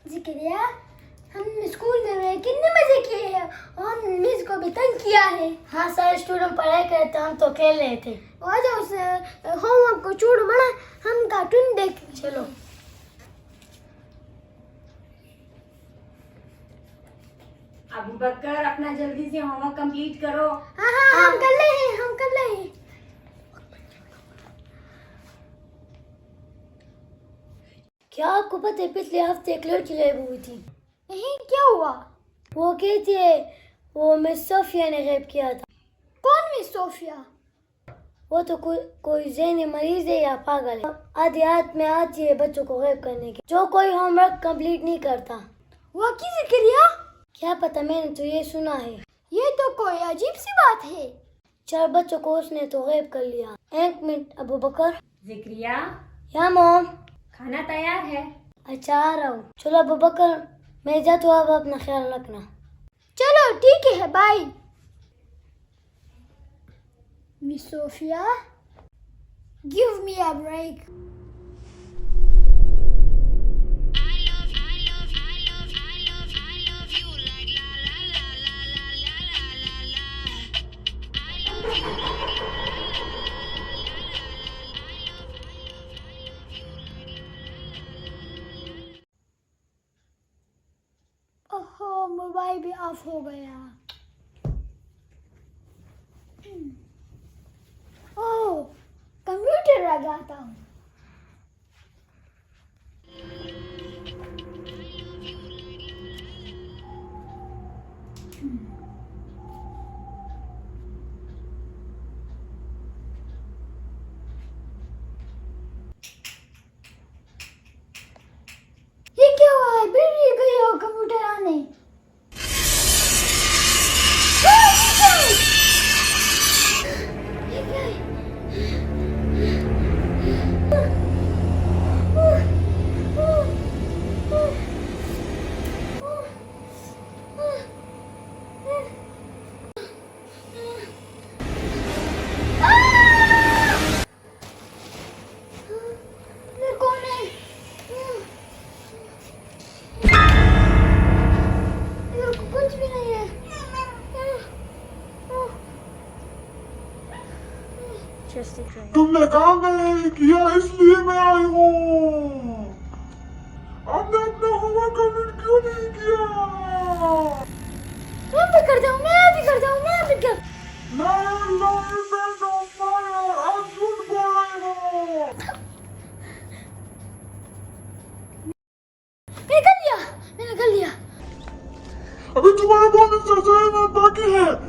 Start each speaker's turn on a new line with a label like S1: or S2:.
S1: जिक्रिया, हमने स्कूल में कितने मजे किए हैं और मिस को भी तंग किया है।
S2: हाँ, सारे स्टूडेंट पढ़ाई करते, हम तो खेल रहे थे।
S1: आ जाओ होमवर्क को छोड़ो बड़ा, हम कार्टून देख।
S2: चलो।
S3: अबू बकर, अपना जल्दी से होमवर्क कंप्लीट करो।
S1: हाँ हाँ, हम कर रहे हैं, हम कर रहे हैं।
S2: क्या आपको पता है पिछले हफ्ते एक लड़की गायब हुई थी?
S1: नहीं, क्या हुआ?
S2: वो कहती है वो मिस सोफिया ने गायब किया था।
S1: कौन मिस सोफिया?
S2: वो तो कोई ज़हनी मरीज है या पागल है। आधी रात में आती है बच्चों को गायब करने की, जो कोई होमवर्क कंप्लीट नहीं करता।
S1: वो की जिक्रिया?
S2: क्या पता, मैंने तो ये सुना है।
S1: ये तो कोई अजीब सी बात है।
S2: 4 बच्चों को उसने तो गायब कर लिया। 1 मिनट अबू बकर।
S3: जिक्रिया,
S2: या मॉम?
S3: खाना तैयार है।
S2: अच्छा, आ रहा हूँ। चलो अबू बकर, मैं जाता हूँ, आप अपना ख्याल रखना।
S1: चलो ठीक है, bye. Miss Sophia, give me a break. ओहो, मोबाइल भी ऑफ हो गया। ओह, कंप्यूटर लगाता हूँ। ये क्या हुआ है? बैटरी गई हो कंप्यूटर आने।
S4: तुमने काम नहीं किया इसलिए मैं आई हूँ। आपने अपना होमवर्क कंप्लीट क्यों नहीं किया?
S1: मैं भी करता हूँ, मैं भी करता हूँ, मैं भी कर।
S4: आप झूठ बोल रहे हो।
S1: मैंने कर लिया, मैंने कर लिया।
S4: अभी तुम्हारा बहुत इंतजार बाकी है।